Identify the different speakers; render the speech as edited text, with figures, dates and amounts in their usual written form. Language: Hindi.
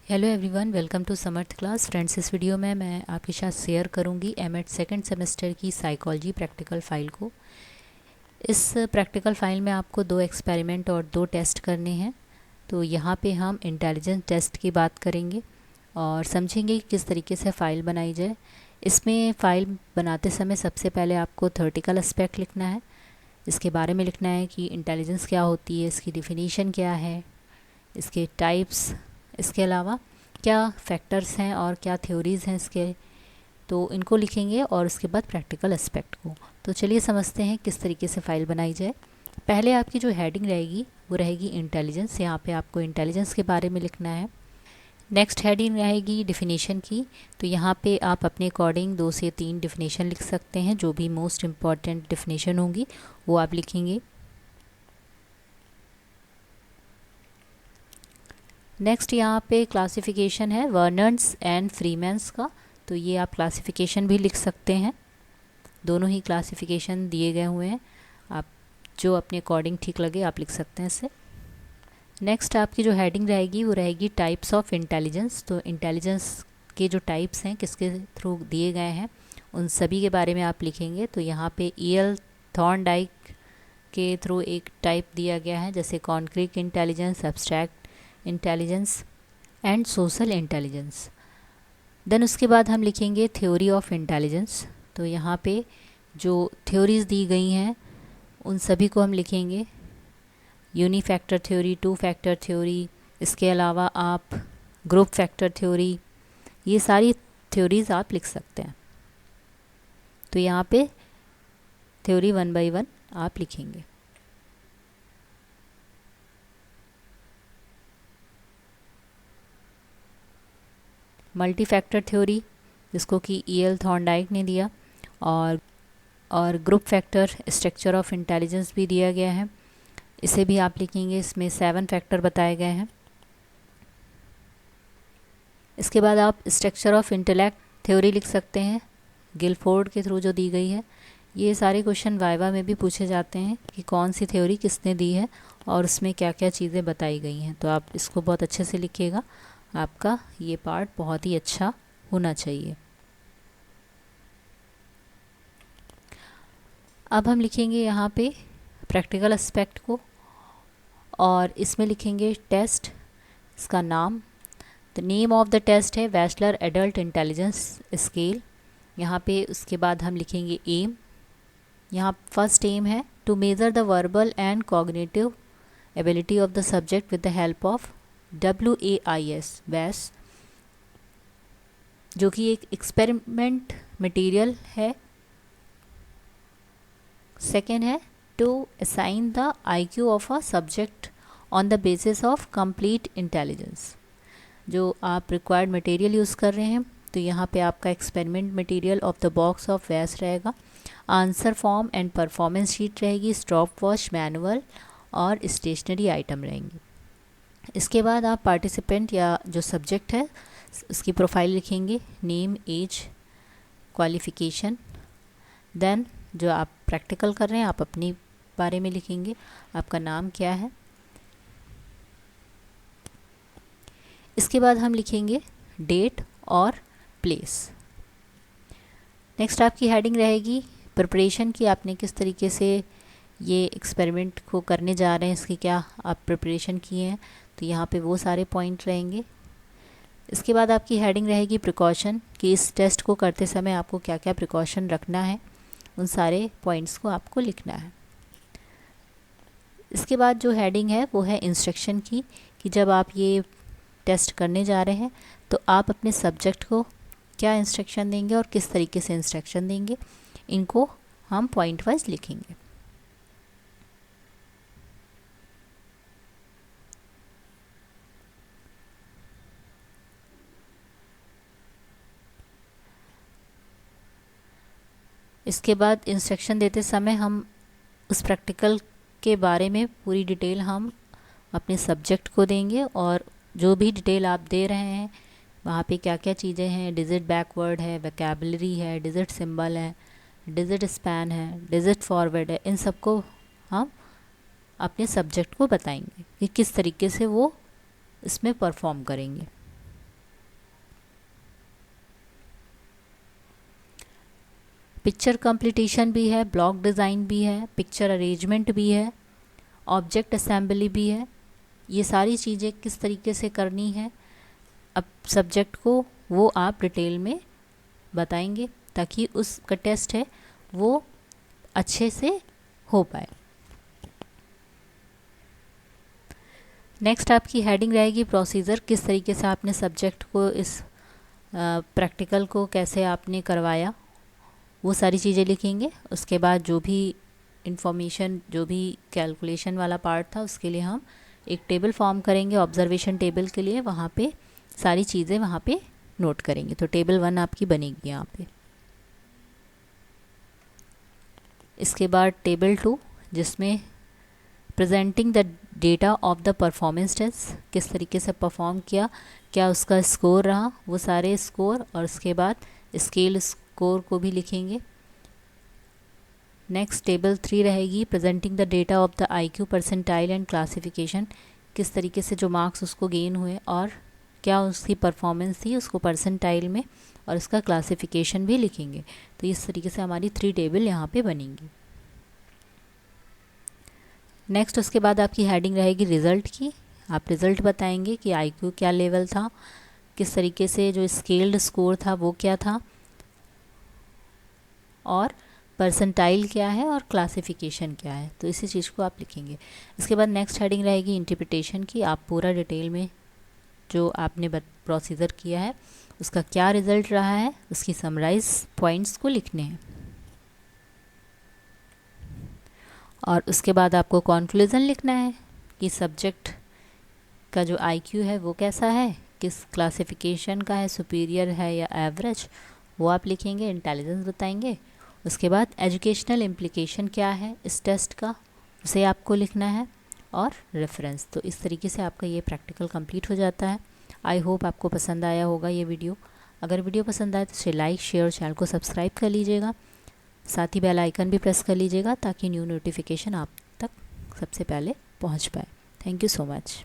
Speaker 1: Hello everyone, welcome to Samarth class. Friends, इस वीडियो में मैं आपके साथ शेयर करूंगी एमएड सेकंड सेमेस्टर की साइकोलॉजी प्रैक्टिकल फ़ाइल को। इस प्रैक्टिकल फ़ाइल में आपको 2 एक्सपेरिमेंट और 2 टेस्ट करने हैं। तो यहाँ पे हम इंटेलिजेंस टेस्ट की बात करेंगे और समझेंगे कि किस तरीके से फ़ाइल बनाई जाए। इसमें फ़ाइल बनाते समय सबसे पहले आपको थ्योरेटिकल एस्पेक्ट लिखना है। इसके बारे में लिखना है कि इंटेलिजेंस क्या होती है, इसकी डिफिनीशन क्या है, इसके टाइप्स, इसके अलावा क्या फैक्टर्स हैं और क्या थ्योरीज़ हैं इसके, तो इनको लिखेंगे और उसके बाद प्रैक्टिकल एस्पेक्ट को। तो चलिए समझते हैं किस तरीके से फ़ाइल बनाई जाए। पहले आपकी जो हेडिंग रहेगी वो रहेगी इंटेलिजेंस। यहाँ पे आपको इंटेलिजेंस के बारे में लिखना है। नेक्स्ट हेडिंग रहेगी डिफिनीशन की। तो यहाँ पे आप अपने अकॉर्डिंग 2 से 3 डिफिनीशन लिख सकते हैं। जो भी मोस्ट इम्पॉर्टेंट डिफिनीशन होंगी वो आप लिखेंगे। नेक्स्ट यहाँ पे क्लासिफिकेशन है वर्नर्स एंड फ्रीमैन्स का। तो ये आप क्लासिफिकेशन भी लिख सकते हैं। दोनों ही क्लासिफिकेशन दिए गए हुए हैं, आप जो अपने अकॉर्डिंग ठीक लगे आप लिख सकते हैं इसे। नेक्स्ट आपकी जो हेडिंग रहेगी वो रहेगी टाइप्स ऑफ इंटेलिजेंस। तो इंटेलिजेंस के जो टाइप्स हैं किसके थ्रू दिए गए हैं उन सभी के बारे में आप लिखेंगे। तो यहाँ पे ईएल थॉर्नडाइक के थ्रू एक टाइप दिया गया है, जैसे concrete intelligence, abstract intelligence and social intelligence. Then उसके बाद हम लिखेंगे थ्योरी ऑफ इंटेलिजेंस। तो यहाँ पे जो थ्योरीज़ दी गई हैं उन सभी को हम लिखेंगे। Uni factor theory, 2 factor theory, इसके अलावा आप ग्रुप फैक्टर थ्योरी, ये सारी थ्योरीज़ आप लिख सकते हैं। तो यहाँ पे थ्योरी 1 बाय 1 आप लिखेंगे। मल्टी फैक्टर थ्योरी, जिसको कि ईएल थॉर्नडाइक ने दिया, और group factor structure of intelligence भी दिया गया है, इसे भी आप लिखेंगे। इसमें 7 फैक्टर बताए गए हैं। इसके बाद आप स्ट्रक्चर ऑफ इंटेलेक्ट थ्योरी लिख सकते हैं, गिलफोर्ड के थ्रू जो दी गई है। ये सारे क्वेश्चन वाइवा में भी पूछे जाते हैं कि कौन सी थ्योरी किसने दी है और उसमें क्या क्या चीज़ें बताई गई हैं। तो आप इसको बहुत अच्छे से लिखिएगा, आपका ये पार्ट बहुत ही अच्छा होना चाहिए। अब हम लिखेंगे यहाँ पे प्रैक्टिकल एस्पेक्ट को और इसमें लिखेंगे टेस्ट, इसका नाम। The name of the test है वेस्लर एडल्ट इंटेलिजेंस स्केल। यहाँ पे उसके बाद हम लिखेंगे एम। यहाँ फर्स्ट एम है to measure the verbal and cognitive ability of the subject with the help of WAIS वैस, जो कि एक एक्सपेरिमेंट मटेरियल है। सेकेंड है to assign the IQ of a subject on the basis of complete intelligence. जो आप रिक्वायर्ड मटेरियल यूज़ कर रहे हैं, तो यहाँ पे आपका experiment material of the box of वैस रहेगा। Answer form and performance sheet रहेगी, स्टॉप वॉच, मैनुअल और स्टेशनरी आइटम रहेंगे। इसके बाद आप पार्टिसिपेंट या जो सब्जेक्ट है उसकी प्रोफाइल लिखेंगे, नेम, एज, क्वालिफ़िकेशन। देन जो आप प्रैक्टिकल कर रहे हैं आप अपनी बारे में लिखेंगे, आपका नाम क्या है। इसके बाद हम लिखेंगे डेट और प्लेस। नेक्स्ट आपकी हेडिंग रहेगी प्रिपरेशन की, आपने किस तरीके से ये एक्सपेरिमेंट को करने जा रहे हैं, इसकी क्या आप प्रिपरेशन किए हैं। तो यहाँ पे वो सारे पॉइंट रहेंगे। इसके बाद आपकी हेडिंग रहेगी प्रिकॉशन, कि इस टेस्ट को करते समय आपको क्या क्या प्रिकॉशन रखना है, उन सारे पॉइंट्स को आपको लिखना है। इसके बाद जो हेडिंग है वो है इंस्ट्रक्शन की, कि जब आप ये टेस्ट करने जा रहे हैं तो आप अपने सब्जेक्ट को क्या इंस्ट्रक्शन देंगे और किस तरीके से इंस्ट्रक्शन देंगे, इनको हम पॉइंट वाइज लिखेंगे। इसके बाद इंस्ट्रक्शन देते समय हम उस प्रैक्टिकल के बारे में पूरी डिटेल हम अपने सब्जेक्ट को देंगे, और जो भी डिटेल आप दे रहे हैं वहाँ पे क्या क्या चीज़ें हैं, डिजिट बैकवर्ड है, वोकैबुलरी है, डिजिट सिंबल है, डिजिट स्पैन है, डिजिट फॉरवर्ड है, इन सबको हम अपने सब्जेक्ट को बताएंगे कि किस तरीके से वो इसमें परफॉर्म करेंगे। पिक्चर कंप्लीटेशन भी है, ब्लॉक डिज़ाइन भी है, पिक्चर अरेंजमेंट भी है, ऑब्जेक्ट असेंबली भी है। ये सारी चीज़ें किस तरीके से करनी है अब सब्जेक्ट को, वो आप डिटेल में बताएंगे ताकि उसका टेस्ट है वो अच्छे से हो पाए। नेक्स्ट आपकी हेडिंग रहेगी प्रोसीजर, किस तरीके से आपने सब्जेक्ट को इस प्रैक्टिकल को कैसे आपने करवाया, वो सारी चीज़ें लिखेंगे। उसके बाद जो भी इंफॉर्मेशन, जो भी कैलकुलेशन वाला पार्ट था उसके लिए हम एक टेबल फॉर्म करेंगे ऑब्जर्वेशन टेबल के लिए, वहाँ पे सारी चीज़ें वहाँ पे नोट करेंगे। तो टेबल 1 आपकी बनेगी यहाँ पे। इसके बाद टेबल 2 जिसमें presenting the data of the performance test, किस तरीके से परफॉर्म किया, क्या उसका स्कोर रहा, वो सारे स्कोर, और उसके बाद स्केल स्कोर को भी लिखेंगे। नेक्स्ट टेबल 3 रहेगी presenting the data of the IQ percentile and classification, किस तरीके से जो मार्क्स उसको गेन हुए और क्या उसकी परफॉर्मेंस थी उसको परसेंटाइल में, और उसका क्लासिफिकेशन भी लिखेंगे। तो इस तरीके से हमारी 3 टेबल यहाँ पे बनेंगी। नेक्स्ट उसके बाद आपकी हेडिंग रहेगी रिज़ल्ट की। आप रिज़ल्ट बताएंगे कि IQ क्या लेवल था, किस तरीके से जो स्केल्ड स्कोर था वो क्या था, और परसेंटाइल क्या है और क्लासिफिकेशन क्या है। तो इसी चीज़ को आप लिखेंगे। इसके बाद नेक्स्ट हेडिंग रहेगी इंटरप्रिटेशन की। आप पूरा डिटेल में जो आपने प्रोसीजर किया है उसका क्या रिज़ल्ट रहा है, उसकी समराइज पॉइंट्स को लिखने हैं। और उसके बाद आपको कॉन्क्लूज़न लिखना है कि सब्जेक्ट का जो IQ है वो कैसा है, किस क्लासिफिकेशन का है, सुपीरियर है या एवरेज, वो आप लिखेंगे। इंटेलिजेंस बताएंगे। उसके बाद एजुकेशनल इम्प्लीकेशन क्या है इस टेस्ट का, उसे आपको लिखना है, और रेफरेंस। तो इस तरीके से आपका ये प्रैक्टिकल कंप्लीट हो जाता है। आई होप आपको पसंद आया होगा ये वीडियो। अगर वीडियो पसंद आए तो इसे लाइक, शेयर, चैनल को सब्सक्राइब कर लीजिएगा। साथ ही बेल आइकन भी प्रेस कर लीजिएगा ताकि न्यू नोटिफिकेशन आप तक सबसे पहले पहुंच पाए। Thank you so much.